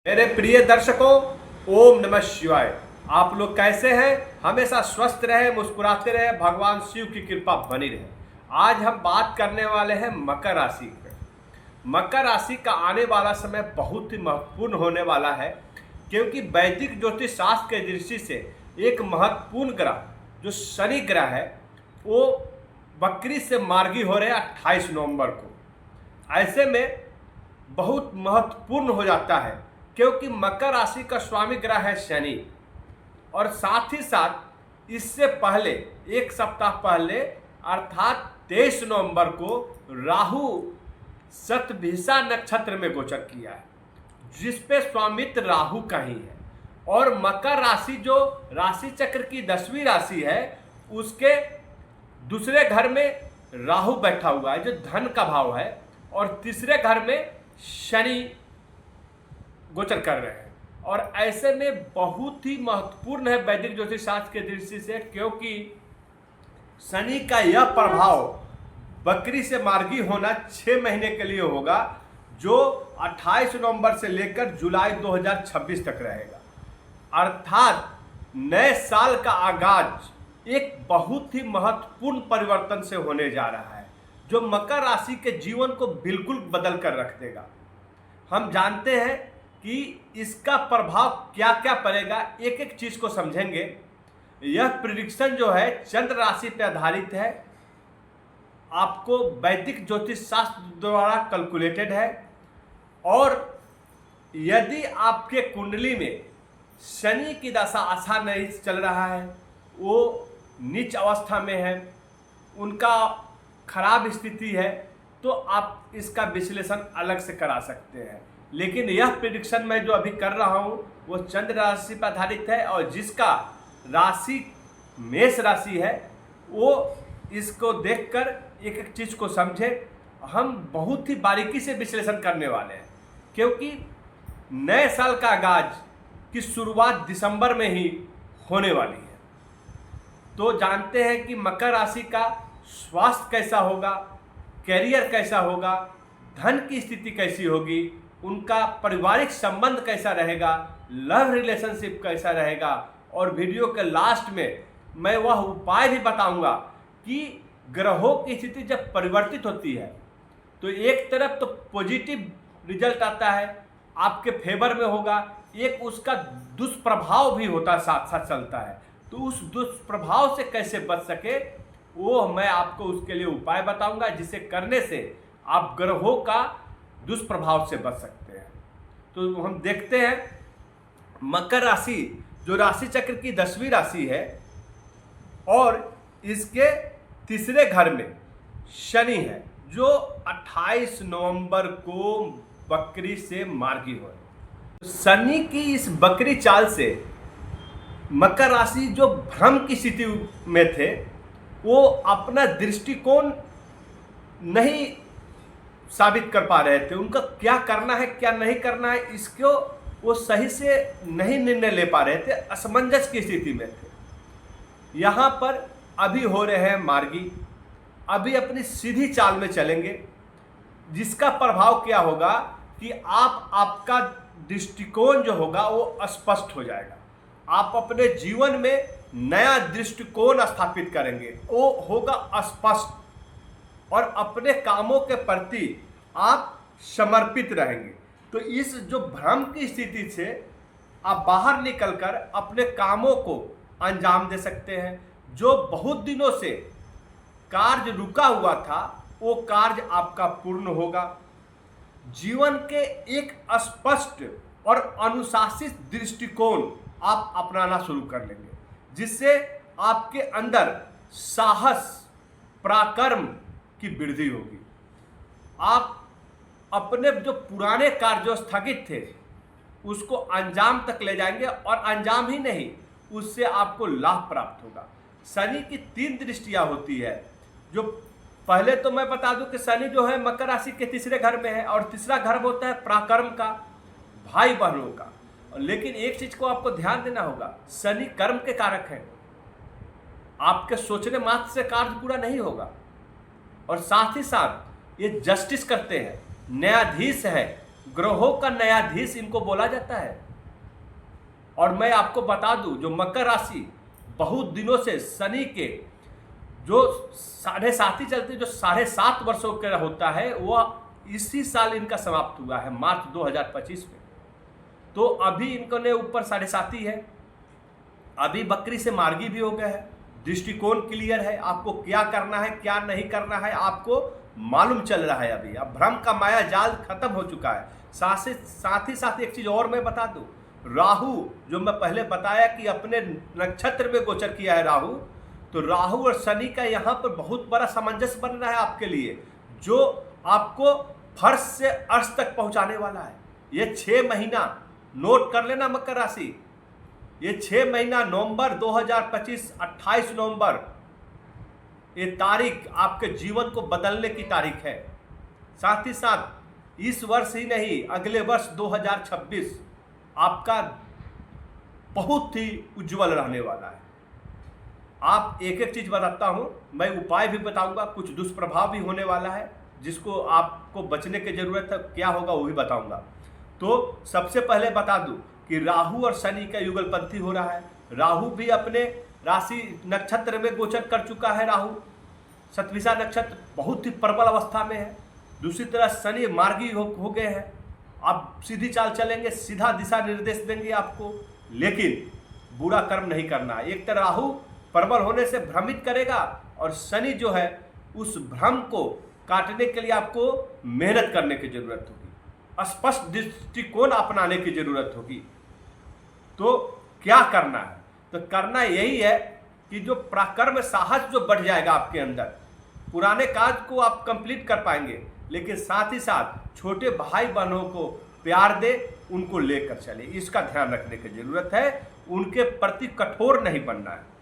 मेरे प्रिय दर्शकों, ओम नमः शिवाय। आप लोग कैसे हैं? हमेशा स्वस्थ रहे, मुस्कुराते रहे, भगवान शिव की कृपा बनी रहे। आज हम बात करने वाले हैं मकर राशि पे। मकर राशि का आने वाला समय बहुत ही महत्वपूर्ण होने वाला है, क्योंकि वैदिक ज्योतिष शास्त्र के दृष्टि से एक महत्वपूर्ण ग्रह जो शनि ग्रह है वो बकरी से मार्गी हो रहे 28 नवंबर को। ऐसे में बहुत महत्वपूर्ण हो जाता है, क्योंकि मकर राशि का स्वामी ग्रह है शनि, और साथ ही साथ इससे पहले एक सप्ताह पहले अर्थात 23 नवंबर को राहु शतभिषा नक्षत्र में गोचर किया है, जिस पे स्वामित्व राहु का ही है। और मकर राशि जो राशि चक्र की 10वीं राशि है, उसके दूसरे घर में राहु बैठा हुआ है जो धन का भाव है, और तीसरे घर में शनि गोचर कर रहे हैं। और ऐसे में बहुत ही महत्वपूर्ण है वैदिक ज्योतिष शास्त्र के दृष्टि से, क्योंकि शनि का यह प्रभाव बकरी से मार्गी होना 6 महीने के लिए होगा, जो 28 नवंबर से लेकर जुलाई 2026 तक रहेगा। अर्थात नए साल का आगाज एक बहुत ही महत्वपूर्ण परिवर्तन से होने जा रहा है, जो मकर राशि के जीवन को बिल्कुल बदल कर रख देगा। हम जानते हैं कि इसका प्रभाव क्या क्या पड़ेगा, एक एक चीज को समझेंगे। यह प्रिडिक्शन जो है चंद्र राशि पर आधारित है, आपको वैदिक ज्योतिष शास्त्र द्वारा कैलकुलेटेड है। और यदि आपके कुंडली में शनि की दशा अच्छा नहीं चल रहा है, वो नीच अवस्था में है, उनका खराब स्थिति है, तो आप इसका विश्लेषण अलग से करा सकते हैं। लेकिन यह प्रिडिक्शन मैं जो अभी कर रहा हूँ वो चंद्र राशि पर आधारित है, और जिसका राशि मेष राशि है वो इसको देखकर एक एक चीज़ को समझे। हम बहुत ही बारीकी से विश्लेषण करने वाले हैं, क्योंकि नए साल का आगाज की शुरुआत दिसंबर में ही होने वाली है। तो जानते हैं कि मकर राशि का स्वास्थ्य कैसा होगा, कैरियर कैसा होगा, धन की स्थिति कैसी होगी, उनका पारिवारिक संबंध कैसा रहेगा, लव रिलेशनशिप कैसा रहेगा। और वीडियो के लास्ट में मैं वह उपाय भी बताऊंगा कि ग्रहों की स्थिति जब परिवर्तित होती है तो एक तरफ तो पॉजिटिव रिजल्ट आता है, आपके फेवर में होगा, एक उसका दुष्प्रभाव भी होता साथ साथ चलता है। तो उस दुष्प्रभाव से कैसे बच सके वो मैं आपको उसके लिए उपाय बताऊंगा, जिसे करने से आप ग्रहों का दुष्प्रभाव से बच सकते हैं। तो हम देखते हैं मकर राशि जो राशि चक्र की 10वीं राशि है, और इसके तीसरे घर में शनि है जो 28 नवंबर को बकरी से मार्गी हो। शनि की इस बकरी चाल से मकर राशि जो भ्रम की स्थिति में थे वो अपना दृष्टिकोण नहीं साबित कर पा रहे थे। उनका क्या करना है क्या नहीं करना है इसको वो सही से नहीं निर्णय ले पा रहे थे, असमंजस की स्थिति में थे। यहाँ पर अभी हो रहे हैं मार्गी, अभी अपनी सीधी चाल में चलेंगे, जिसका प्रभाव क्या होगा कि आपका दृष्टिकोण जो होगा वो स्पष्ट हो जाएगा। आप अपने जीवन में नया दृष्टिकोण स्थापित करेंगे, वो होगा स्पष्ट, और अपने कामों के प्रति आप समर्पित रहेंगे। तो इस जो भ्रम की स्थिति से आप बाहर निकलकर अपने कामों को अंजाम दे सकते हैं। जो बहुत दिनों से कार्य रुका हुआ था वो कार्य आपका पूर्ण होगा। जीवन के एक स्पष्ट और अनुशासित दृष्टिकोण आप अपनाना शुरू कर लेंगे, जिससे आपके अंदर साहस पराक्रम की वृद्धि होगी। आप अपने जो पुराने कार्य जो स्थगित थे उसको अंजाम तक ले जाएंगे, और अंजाम ही नहीं उससे आपको लाभ प्राप्त होगा। शनि की 3 दृष्टियां होती है। जो पहले तो मैं बता दूं कि शनि जो है मकर राशि के तीसरे घर में है, और तीसरा घर होता है पराक्रम का, भाई बहनों का। लेकिन एक चीज को आपको ध्यान देना होगा, शनि कर्म के कारक है। आपके सोचने मात्र से कार्य पूरा नहीं होगा, और साथ ही साथ ये जस्टिस करते हैं, न्यायाधीश है, ग्रहों का न्यायाधीश इनको बोला जाता है। और मैं आपको बता दूं, जो मकर राशि बहुत दिनों से शनि के जो 7.5 चलते, जो 7.5 वर्षों का होता है, वह इसी साल इनका समाप्त हुआ है, मार्च 2025 में। तो अभी इनको ने ऊपर 7.5 ही है, अभी बकरी से मार्गी भी हो गया है, दृष्टिकोण क्लियर है, आपको क्या करना है क्या नहीं करना है आपको मालूम चल रहा है। अभी अब भ्रम का माया जाल खत्म हो चुका है। साथ ही साथ एक चीज और मैं बता दूं, राहु जो मैं पहले बताया कि अपने नक्षत्र में गोचर किया है राहु, तो राहु और शनि का यहाँ पर बहुत बड़ा सामंजस्य बन रहा है आपके लिए, जो आपको फर्श से अर्श तक पहुंचाने वाला है। ये 6 महीना नोट कर लेना मकर राशि, ये 6 महीना नवंबर 2025, 28 नवंबर, ये तारीख आपके जीवन को बदलने की तारीख है। साथ ही साथ इस वर्ष ही नहीं, अगले वर्ष 2026 आपका बहुत ही उज्जवल रहने वाला है। आप एक एक चीज बताता हूं, मैं उपाय भी बताऊंगा, कुछ दुष्प्रभाव भी होने वाला है जिसको आपको बचने की जरूरत है, क्या होगा वो भी बताऊंगा। तो सबसे पहले बता दूं कि राहु और शनि का युगलपंथी हो रहा है। राहु भी अपने राशि नक्षत्र में गोचर कर चुका है, राहु सतविषा नक्षत्र बहुत ही प्रबल अवस्था में है। दूसरी तरफ शनि मार्गी हो गए हैं, आप सीधी चाल चलेंगे, सीधा दिशा निर्देश देंगे आपको, लेकिन बुरा कर्म नहीं करना है। एक तरह राहु प्रबल होने से भ्रमित करेगा और शनि जो है उस भ्रम को काटने के लिए आपको मेहनत करने की जरूरत होगी, स्पष्ट दृष्टिकोण अपनाने की जरूरत होगी। तो क्या करना है? तो करना यही है कि जो पराक्रम साहस जो बढ़ जाएगा आपके अंदर, पुराने कार्य को आप कंप्लीट कर पाएंगे, लेकिन साथ ही साथ छोटे भाई बहनों को प्यार दे, उनको लेकर चले, इसका ध्यान रखने की जरूरत है। उनके प्रति कठोर नहीं बनना है।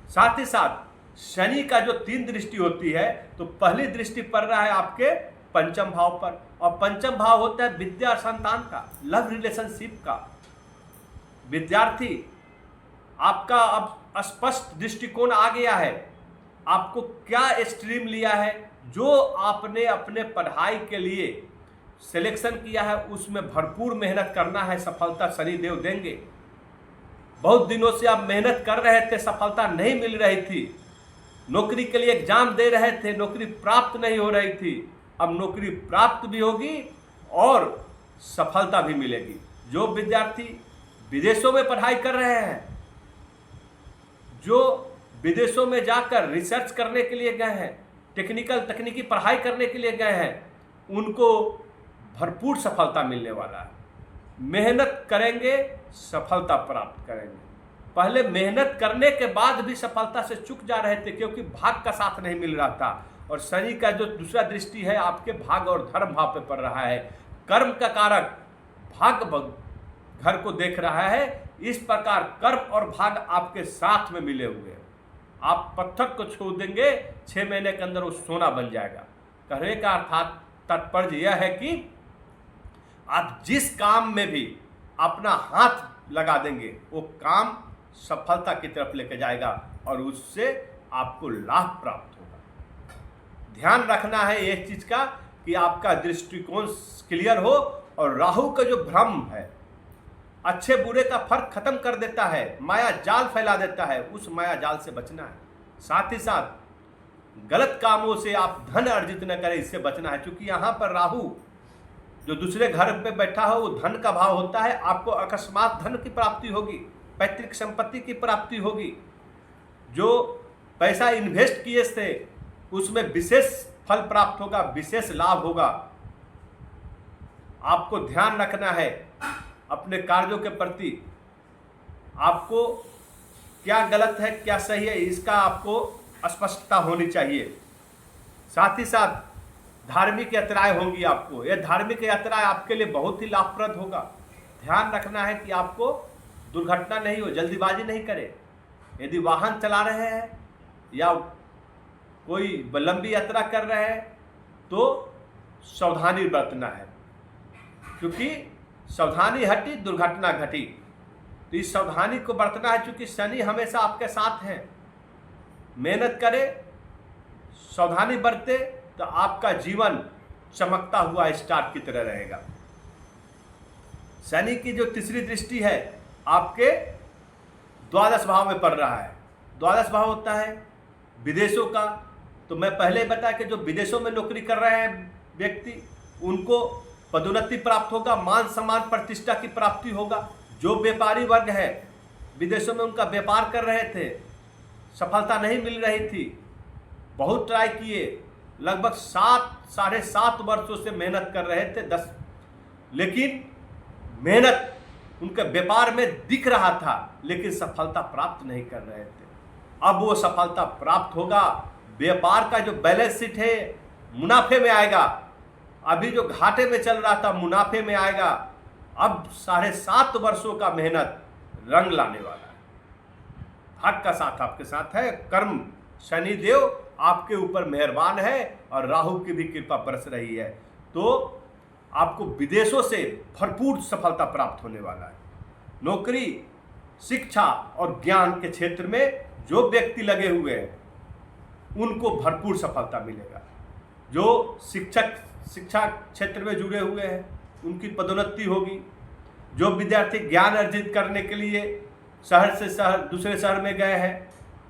साथ ही साथ शनि का जो 3 दृष्टि होती है, तो पहली दृष्टि पड़ रहा है आपके पंचम भाव पर, और पंचम भाव होता है विद्या और संतान का, लव रिलेशनशिप का। विद्यार्थी आपका अब स्पष्ट दृष्टिकोण आ गया है, आपको क्या स्ट्रीम लिया है, जो आपने अपने पढ़ाई के लिए सिलेक्शन किया है उसमें भरपूर मेहनत करना है, सफलता शनिदेव देंगे। बहुत दिनों से आप मेहनत कर रहे थे, सफलता नहीं मिल रही थी, नौकरी के लिए एग्जाम दे रहे थे, नौकरी प्राप्त नहीं हो रही थी, अब नौकरी प्राप्त भी होगी और सफलता भी मिलेगी। जो विद्यार्थी विदेशों में पढ़ाई कर रहे हैं, जो विदेशों में जाकर रिसर्च करने के लिए गए हैं, तकनीकी पढ़ाई करने के लिए गए हैं, उनको भरपूर सफलता मिलने वाला है। मेहनत करेंगे, सफलता प्राप्त करेंगे। पहले मेहनत करने के बाद भी सफलता से चूक जा रहे थे क्योंकि भाग का साथ नहीं मिल रहा था। और शनि का जो दूसरा दृष्टि है आपके भाग और धर्म भाव पे पड़ रहा है, कर्म का कारक भाग घर को देख रहा है। इस प्रकार कर्म और भाग आपके साथ में मिले हुए हैं। आप पत्थर को छोड़ देंगे, 6 महीने के अंदर वो सोना बन जाएगा। कहने का अर्थात तात्पर्य यह है कि आप जिस काम में भी अपना हाथ लगा देंगे, वो काम सफलता की तरफ लेके जाएगा और उससे आपको लाभ प्राप्त होगा। ध्यान रखना है एक चीज का कि आपका दृष्टिकोण क्लियर हो, और राहु का जो भ्रम है अच्छे बुरे का फर्क खत्म कर देता है, माया जाल फैला देता है, उस माया जाल से बचना है। साथ ही साथ गलत कामों से आप धन अर्जित न करें, इससे बचना है। क्योंकि यहाँ पर राहु जो दूसरे घर पे बैठा हो वो धन का भाव होता है, आपको अकस्मात धन की प्राप्ति होगी, पैतृक संपत्ति की प्राप्ति होगी। जो पैसा इन्वेस्ट किए थे उसमें विशेष फल प्राप्त होगा, विशेष लाभ होगा। आपको ध्यान रखना है अपने कार्यों के प्रति, आपको क्या गलत है क्या सही है इसका आपको स्पष्टता होनी चाहिए। साथ ही साथ धार्मिक यात्राएं होंगी आपको, यह धार्मिक यात्रा आपके लिए बहुत ही लाभप्रद होगा। ध्यान रखना है कि आपको दुर्घटना नहीं हो, जल्दीबाजी नहीं करें। यदि वाहन चला रहे हैं या कोई लंबी यात्रा कर रहे हैं तो सावधानी बरतना है, क्योंकि सावधानी हटी दुर्घटना घटी। तो इस सावधानी को बरतना है, क्योंकि शनि हमेशा आपके साथ हैं। मेहनत करें, सावधानी बरते, तो आपका जीवन चमकता हुआ स्टार की तरह रहेगा। शनि की जो तीसरी दृष्टि है आपके द्वादश भाव में पड़ रहा है। द्वादश भाव होता है विदेशों का। तो मैं पहले ही बताया कि जो विदेशों में नौकरी कर रहे हैं व्यक्ति, उनको पदोन्नति प्राप्त होगा, मान सम्मान प्रतिष्ठा की प्राप्ति होगा। जो व्यापारी वर्ग है, विदेशों में उनका व्यापार कर रहे थे, सफलता नहीं मिल रही थी, बहुत ट्राई किए, लगभग 7-7.5 वर्षों से मेहनत कर रहे थे, लेकिन मेहनत उनके व्यापार में दिख रहा था, लेकिन सफलता प्राप्त नहीं कर रहे थे। अब वो सफलता प्राप्त होगा। व्यापार का जो बैलेंस शीट है मुनाफे में आएगा। अभी जो घाटे में चल रहा था मुनाफे में आएगा। अब 7.5 वर्षों का मेहनत रंग लाने वाला है। हक का साथ आपके साथ है। कर्म शनिदेव आपके ऊपर मेहरबान है और राहु की भी कृपा बरस रही है। तो आपको विदेशों से भरपूर सफलता प्राप्त होने वाला है। नौकरी, शिक्षा और ज्ञान के क्षेत्र में जो व्यक्ति लगे हुए हैं उनको भरपूर सफलता मिलेगा। जो शिक्षा क्षेत्र में जुड़े हुए हैं उनकी पदोन्नति होगी। जो विद्यार्थी ज्ञान अर्जित करने के लिए शहर से दूसरे शहर में गए हैं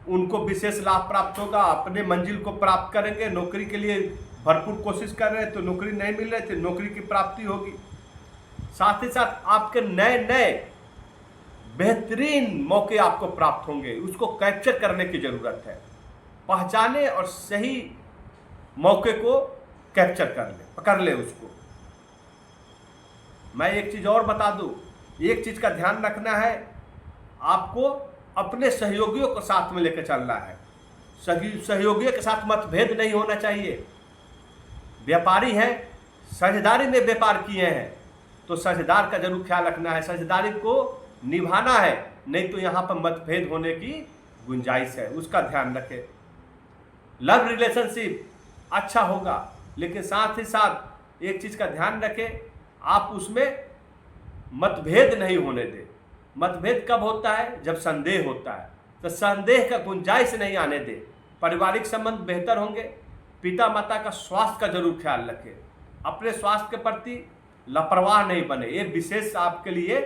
उनको विशेष लाभ प्राप्त होगा, अपने मंजिल को प्राप्त करेंगे। नौकरी के लिए भरपूर कोशिश कर रहे हैं तो नौकरी नहीं मिल रही थी, नौकरी की प्राप्ति होगी। साथ ही साथ आपके नए नए बेहतरीन मौके आपको प्राप्त होंगे, उसको कैप्चर करने की जरूरत है। पहचाने और सही मौके को कैप्चर कर ले, पकड़ ले उसको। मैं एक चीज और बता दूं, एक चीज का ध्यान रखना है, आपको अपने सहयोगियों को साथ में लेकर चलना है। सहयोगियों के साथ मतभेद नहीं होना चाहिए। व्यापारी हैं, साझेदारी में व्यापार किए हैं तो साझेदार का जरूर ख्याल रखना है, साझेदारी को निभाना है, नहीं तो यहाँ पर मतभेद होने की गुंजाइश है, उसका ध्यान रखें। लव रिलेशनशिप अच्छा होगा, लेकिन साथ ही साथ एक चीज़ का ध्यान रखें, आप उसमें मतभेद नहीं होने दें। मतभेद कब होता है? जब संदेह होता है, तो संदेह का गुंजाइश नहीं आने दें। पारिवारिक संबंध बेहतर होंगे। पिता माता का स्वास्थ्य का जरूर ख्याल रखें। अपने स्वास्थ्य के प्रति लापरवाह नहीं बने, ये विशेष आपके लिए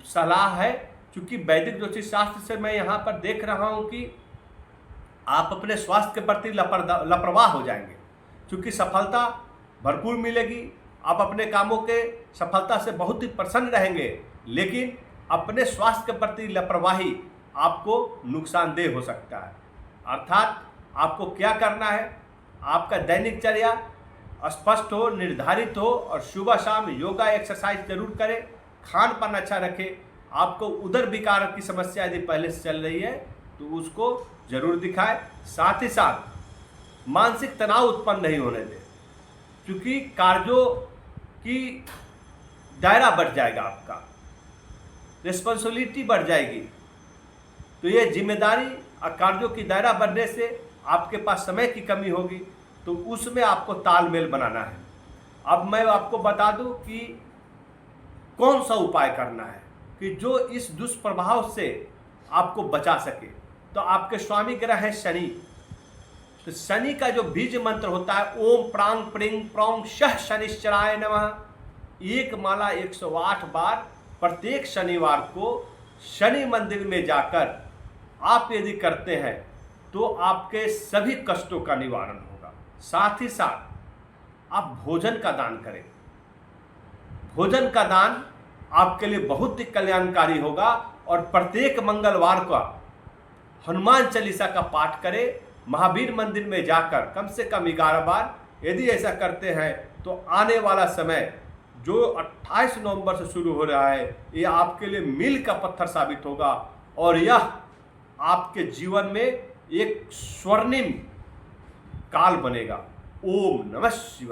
सलाह है। क्योंकि वैदिक ज्योतिष शास्त्र से मैं यहाँ पर देख रहा हूँ कि आप अपने स्वास्थ्य के प्रति लापरवाह हो जाएंगे, क्योंकि सफलता भरपूर मिलेगी। आप अपने कामों के सफलता से बहुत ही प्रसन्न रहेंगे, लेकिन अपने स्वास्थ्य के प्रति लापरवाही आपको नुकसानदेह हो सकता है। अर्थात आपको क्या करना है, आपका दैनिकचर्या स्पष्ट हो, निर्धारित हो और सुबह शाम योगा एक्सरसाइज जरूर करें। खान पान अच्छा रखें। आपको उदर विकार की समस्या यदि पहले से चल रही है तो उसको जरूर दिखाएं। साथ ही साथ मानसिक तनाव उत्पन्न नहीं होने दें, क्योंकि कार्यों की दायरा बढ़ जाएगा, आपका रिस्पॉन्सिबिलिटी बढ़ जाएगी। तो ये जिम्मेदारी और कार्यों की दायरा बढ़ने से आपके पास समय की कमी होगी, तो उसमें आपको तालमेल बनाना है। अब मैं आपको बता दूं कि कौन सा उपाय करना है कि जो इस दुष्प्रभाव से आपको बचा सके। तो आपके स्वामी ग्रह है शनि। तो शनि का जो बीज मंत्र होता है ओम प्रांग प्रिंग प्रौंग शह शनिश्चराय नमः, एक माला 108 बार प्रत्येक शनिवार को शनि मंदिर में जाकर आप यदि करते हैं तो आपके सभी कष्टों का निवारण होगा। साथ ही साथ आप भोजन का दान करें। भोजन का दान आपके लिए बहुत ही कल्याणकारी होगा। और प्रत्येक मंगलवार को हनुमान चालीसा का पाठ करें। महावीर मंदिर में जाकर कम से कम 11 बार। यदि ऐसा करते हैं तो आने वाला समय जो 28 नवंबर से शुरू हो रहा है, ये आपके लिए मील का पत्थर साबित होगा और यह आपके जीवन में एक स्वर्णिम काल बनेगा। ओम नमः शिवाय।